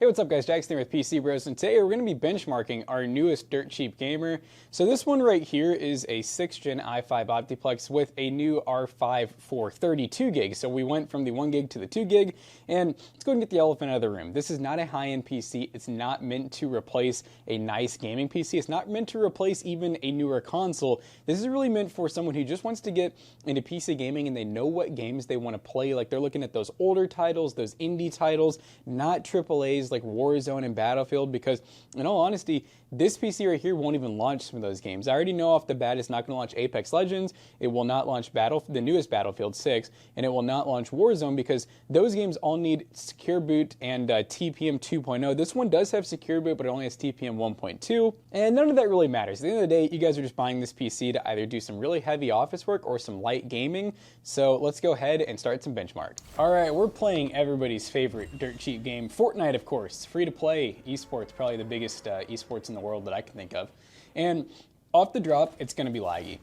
Hey, what's up guys, Jackson here with PCBros, and today we're going to be benchmarking our newest dirt cheap gamer. So this one right here is a 6th gen i5 Optiplex with a new R5 for 32 gigs. So we went from the 1 gig to the 2 gig, and let's go and get the elephant out of the room. This is not a high-end PC. It's not meant to replace a nice gaming PC. It's not meant to replace even a newer console. This is really meant for someone who just wants to get into PC gaming and they know what games they want to play. Like, they're looking at those older titles, those indie titles, not AAAs like Warzone and Battlefield, because in all honesty, this PC right here won't even launch some of those games. I already know off the bat it's not going to launch Apex Legends, it will not launch the newest Battlefield 6, and it will not launch Warzone because those games all need Secure Boot and TPM 2.0. This one does have Secure Boot, but it only has TPM 1.2, and none of that really matters. At the end of the day, you guys are just buying this PC to either do some really heavy office work or some light gaming, so let's go ahead and start some benchmark. Alright, we're playing everybody's favorite dirt cheap game, Fortnite of course. Free to play, esports, probably the biggest esports in the world that I can think of. And off the drop, it's going to be laggy.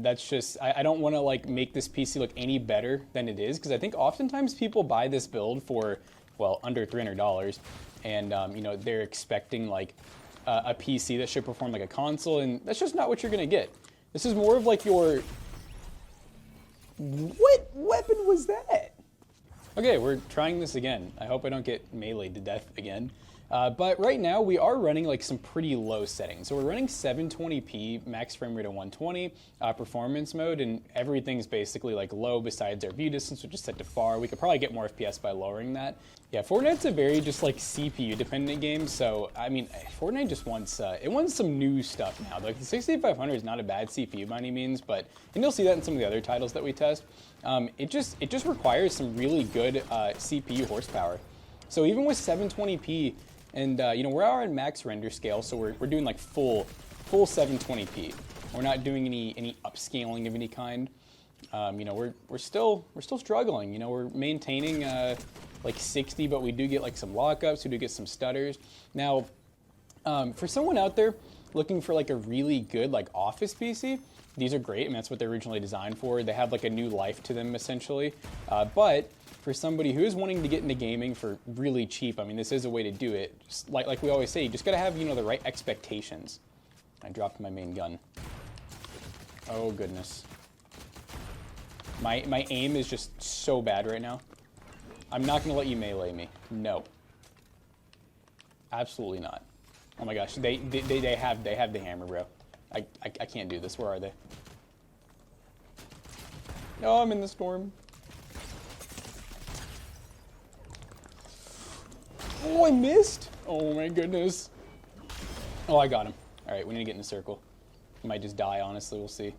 That's just, I don't want to like make this PC look any better than it is, because I think oftentimes people buy this build for, well, under $300, and you know, they're expecting like a PC that should perform like a console, and that's just not what you're going to get. This is more of like your, what weapon was that? Okay, we're trying this again. I hope I don't get meleeed to death again. But right now we are running like some pretty low settings. So we're running 720p, max frame rate of 120, performance mode, and everything's basically like low besides our view distance, which is set to far. We could probably get more FPS by lowering that. Yeah, Fortnite's a very just like CPU dependent game. So I mean, Fortnite just wants it wants some new stuff now. Like the 6500 is not a bad CPU by any means, but and you'll see that in some of the other titles that we test. It just requires some really good CPU horsepower. So even with 720p. And you know, we're on max render scale, so we're doing like full 720p. We're not doing any upscaling of any kind. You know, we're still struggling. You know, we're maintaining like 60, but we do get like some lockups. We do get some stutters. Now, for someone out there looking for like a really good like office PC, these are great. I mean, that's what they're originally designed for. They have like a new life to them essentially. But for somebody who is wanting to get into gaming for really cheap, I mean, this is a way to do it. Just like we always say, you just gotta have, you know, the right expectations. I dropped my main gun. Oh goodness. My aim is just so bad right now. I'm not gonna let you melee me. No. Absolutely not. Oh my gosh, they have the hammer, bro. I can't do this. Where are they? No, I'm in the storm. Oh, I missed! Oh my goodness. Oh, I got him. Alright, we need to get in a circle. He might just die, honestly, we'll see.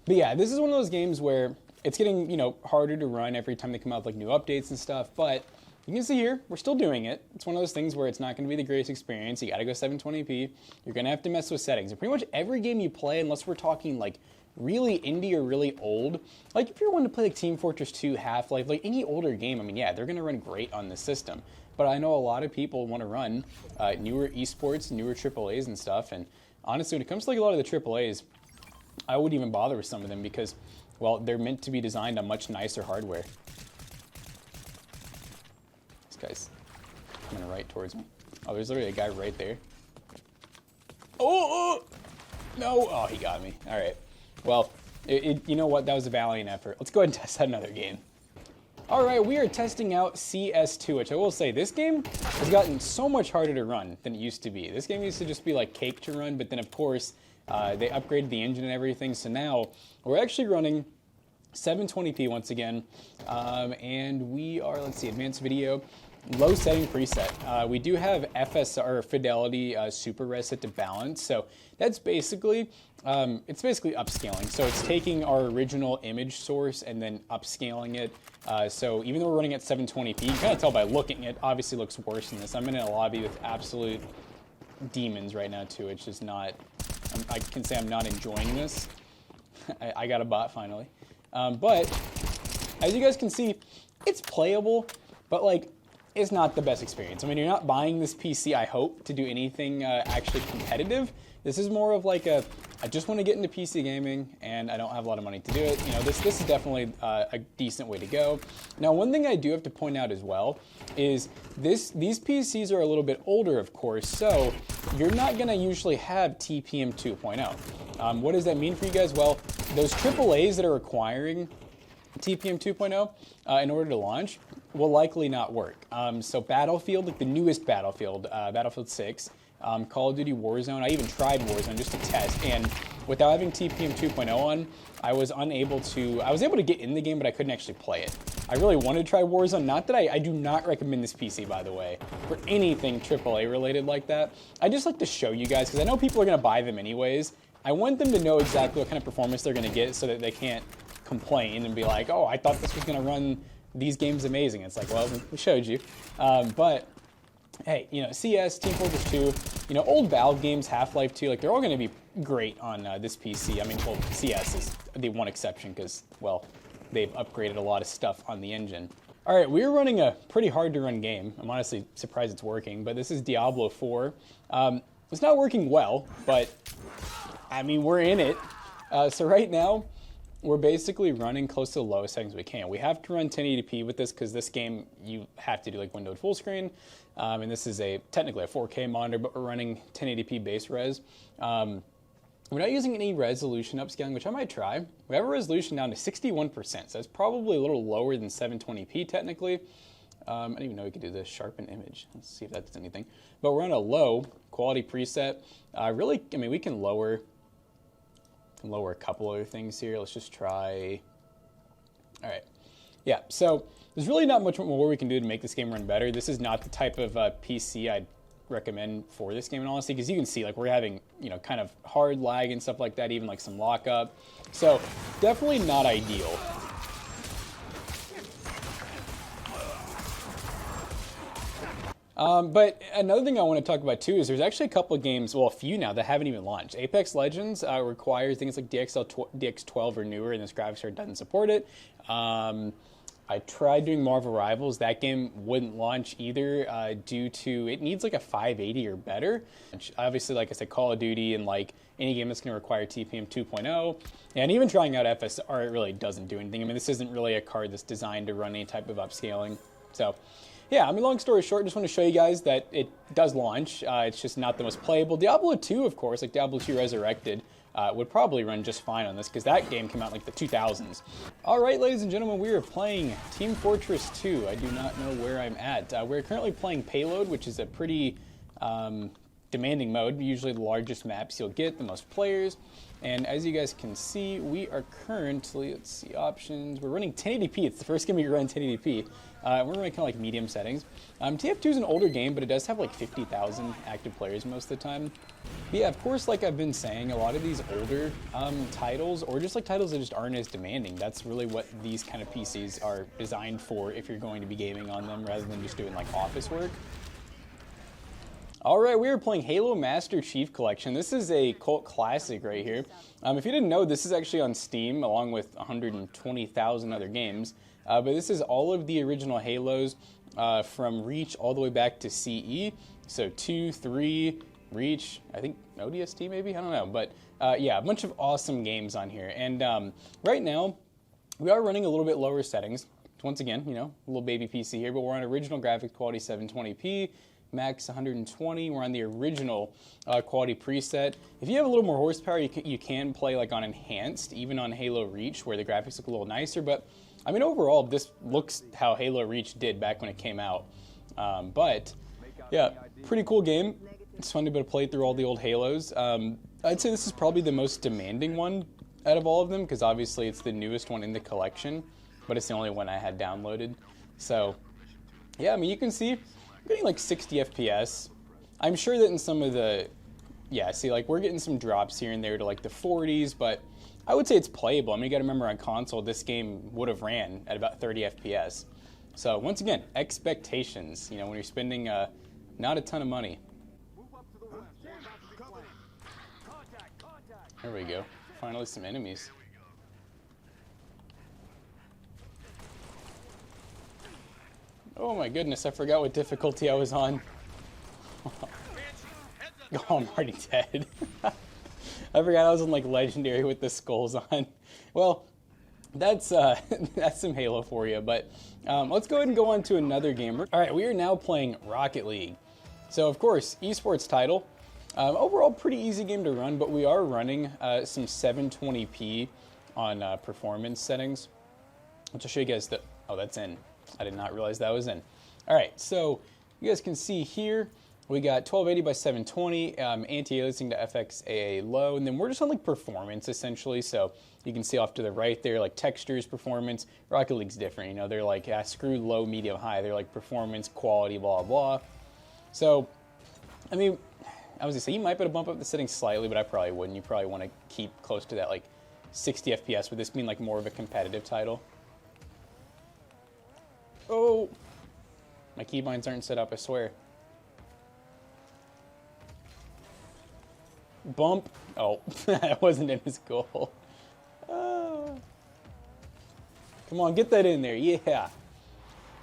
But yeah, this is one of those games where it's getting, you know, harder to run every time they come out with like new updates and stuff, but you can see here, we're still doing it. It's one of those things where it's not going to be the greatest experience. You got to go 720p. You're going to have to mess with settings. And pretty much every game you play, unless we're talking like really indie or really old, like if you're wanting to play like Team Fortress 2, Half-Life, like any older game, I mean, yeah, they're going to run great on this system. But I know a lot of people want to run newer esports, newer AAAs and stuff. And honestly, when it comes to like a lot of the AAAs, I wouldn't even bother with some of them because, well, they're meant to be designed on much nicer hardware. Guy's coming right towards me. Oh, there's literally a guy right there. Oh, no. Oh, he got me. All right. Well, you know what? That was a valiant effort. Let's go ahead and test out another game. All right, we are testing out CS2, which I will say, this game has gotten so much harder to run than it used to be. This game used to just be like cake to run, but then of course, they upgraded the engine and everything. So now we're actually running 720p once again, and we are, let's see, advanced video. Low setting preset. We do have FSR fidelity super res set to balance, so that's basically it's basically upscaling. So it's taking our original image source and then upscaling it. So even though we're running at 720p, you can kind of tell by looking, it obviously looks worse than this. I'm in a lobby with absolute demons right now too. It's just not. I can say I'm not enjoying this. I got a bot finally, but as you guys can see, it's playable, but like, it's not the best experience. I mean, you're not buying this PC, I hope, to do anything actually competitive. This is more of like a I just want to get into PC gaming, and I don't have a lot of money to do it. You know, this is definitely a decent way to go. Now, one thing I do have to point out as well is these PCs are a little bit older, of course, so you're not going to usually have TPM 2.0. What does that mean for you guys? Well, those AAAs that are requiring TPM 2.0 in order to launch will likely not work. So Battlefield, like the newest Battlefield, Battlefield 6, Call of Duty Warzone, I even tried Warzone just to test, and without having TPM 2.0 on, I was able to get in the game, but I couldn't actually play it. I really wanted to try Warzone, not that I do not recommend this PC, by the way, for anything AAA related like that. I just like to show you guys, because I know people are going to buy them anyways. I want them to know exactly what kind of performance they're going to get so that they can't complain and be like, oh, I thought this was going to run these games amazing. It's like, well, we showed you. But hey, you know, CS, Team Fortress 2, you know, old Valve games, Half-Life 2, like they're all going to be great on this PC. I mean, well, CS is the one exception because, well, they've upgraded a lot of stuff on the engine. All right, we're running a pretty hard to run game. I'm honestly surprised it's working, but this is Diablo 4. It's not working well, but I mean, we're in it. So right now, we're basically running close to the lowest settings we can. We have to run 1080p with this because this game, you have to do like windowed full screen. And this is technically a 4K monitor, but we're running 1080p base res. We're not using any resolution upscaling, which I might try. We have a resolution down to 61%, so that's probably a little lower than 720p technically. I didn't even know we could do this, sharpen image. Let's see if that does anything. But we're on a low quality preset. Really, I mean, we can lower a couple other things here. Let's just try. All right. Yeah, so there's really not much more we can do to make this game run better. This is not the type of PC I'd recommend for this game in honesty, because you can see like we're having, you know, kind of hard lag and stuff like that, even like some lockup. So definitely not ideal. But another thing I want to talk about too is there's actually a couple of games, well, a few now, that haven't even launched. Apex Legends requires things like DX12 or newer, and this graphics card doesn't support it. I tried doing Marvel Rivals. That game wouldn't launch either due to it needs like a 580 or better. Obviously, like I said, Call of Duty and like any game that's going to require TPM 2.0, and even trying out FSR, it really doesn't do anything. I mean, this isn't really a card that's designed to run any type of upscaling. So yeah, I mean, long story short, just want to show you guys that it does launch. It's just not the most playable. Diablo 2, of course, like Diablo 2 Resurrected, would probably run just fine on this because that game came out in like the 2000s. All right, ladies and gentlemen, we are playing Team Fortress 2. I do not know where I'm at. We're currently playing Payload, which is a pretty demanding mode. Usually the largest maps you'll get, the most players. And as you guys can see, we are currently, let's see, options. We're running 1080p. It's the first game we run 1080p. We're running kind of like medium settings. TF2 is an older game, but it does have like 50,000 active players most of the time. But yeah, of course, like I've been saying, a lot of these older titles, or just like titles that just aren't as demanding, that's really what these kind of PCs are designed for if you're going to be gaming on them rather than just doing like office work. All right, we are playing Halo Master Chief Collection. This is a cult classic right here. If you didn't know, this is actually on Steam along with 120,000 other games. But this is all of the original Halos from Reach all the way back to CE. So 2, 3, Reach, I think ODST maybe? I don't know. But yeah, a bunch of awesome games on here. And right now, we are running a little bit lower settings. Once again, you know, a little baby PC here, but we're on original graphics quality 720p. Max 120. We're on the original quality preset. If you have a little more horsepower, you can play like on enhanced, even on Halo Reach, where the graphics look a little nicer. But I mean, overall, this looks how Halo Reach did back when it came out. But yeah, pretty cool game. It's fun to be able to play through all the old Halos. I'd say this is probably the most demanding one out of all of them, because obviously it's the newest one in the collection, but it's the only one I had downloaded. So yeah, I mean, you can see I'm getting like 60 FPS. I'm sure that in some of the, yeah, see, like we're getting some drops here and there to like the 40s, but I would say it's playable. I mean, you gotta remember on console, this game would have ran at about 30 FPS. So once again, expectations, you know, when you're spending not a ton of money. There we go. Finally some enemies. Oh my goodness, I forgot what difficulty I was on. Oh, I'm already dead. I forgot I was on like Legendary with the skulls on. Well, that's some Halo for you, but let's go ahead and go on to another game. All right, we are now playing Rocket League. So of course, esports title. Overall, pretty easy game to run, but we are running some 720p on performance settings, which I'll show you guys. Oh, that's in. I did not realize that was in. All right, so you guys can see here, we got 1280 by 720, anti-aliasing to FXAA low, and then we're just on like performance essentially. So you can see off to the right there, like textures, performance. Rocket League's different, you know, they're like screw low, medium, high. They're like performance, quality, blah, blah. So, I mean, I was gonna say you might be able to bump up the settings slightly, but I probably wouldn't. You probably want to keep close to that like 60 FPS, with this being like more of a competitive title. Oh, my keybinds aren't set up, I swear. Bump. Oh, that wasn't in his goal. Come on, get that in there. Yeah.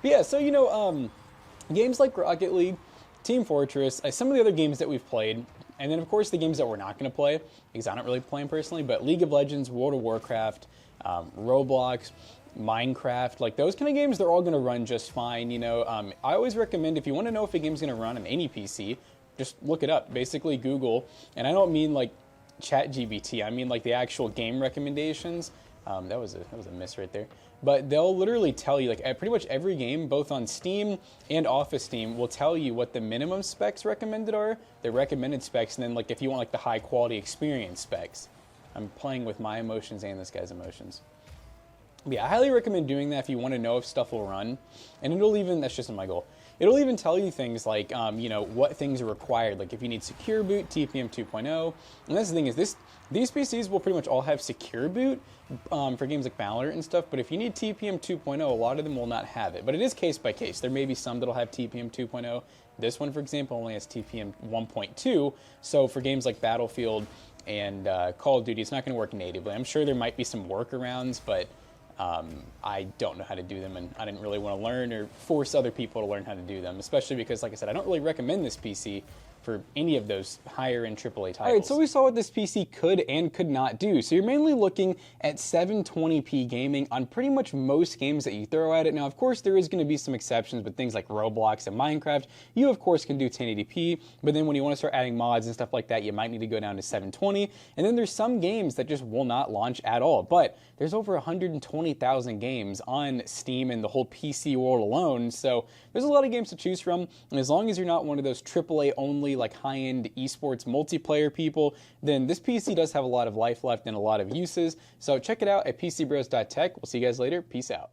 But yeah, so you know, games like Rocket League, Team Fortress, some of the other games that we've played, and then of course the games that we're not going to play, because I don't really play them personally, but League of Legends, World of Warcraft, Roblox, Minecraft, like those kind of games, they're all going to run just fine, you know. I always recommend, if you want to know if a game's going to run on any PC, just look it up, basically Google, and I don't mean like ChatGPT, I mean like the actual game recommendations. That was a miss right there. But they'll literally tell you, like pretty much every game, both on Steam and off of Steam, will tell you what the minimum specs recommended are, the recommended specs, and then like if you want like the high quality experience specs. I'm playing with my emotions and this guy's emotions. But yeah, I highly recommend doing that if you want to know if stuff will run. And it'll even, that's just my goal, it'll even tell you things like, you know, what things are required. Like if you need secure boot, TPM 2.0. And that's the thing is these PCs will pretty much all have secure boot for games like Valorant and stuff. But if you need TPM 2.0, a lot of them will not have it. But it is case by case. There may be some that'll have TPM 2.0. This one, for example, only has TPM 1.2. So for games like Battlefield and Call of Duty, it's not going to work natively. I'm sure there might be some workarounds, but I don't know how to do them, and I didn't really want to learn or force other people to learn how to do them, especially because, like I said, I don't really recommend this PC for any of those higher-end AAA titles. All right, so we saw what this PC could and could not do. So you're mainly looking at 720p gaming on pretty much most games that you throw at it. Now, of course, there is going to be some exceptions, but things like Roblox and Minecraft, you, of course, can do 1080p, but then when you want to start adding mods and stuff like that, you might need to go down to 720, and then there's some games that just will not launch at all, but there's over 120,000 games on Steam and the whole PC world alone, so there's a lot of games to choose from, and as long as you're not one of those AAA only, like high-end esports multiplayer people, then this PC does have a lot of life left and a lot of uses. So check it out at PCBros.tech. We'll see you guys later. Peace out.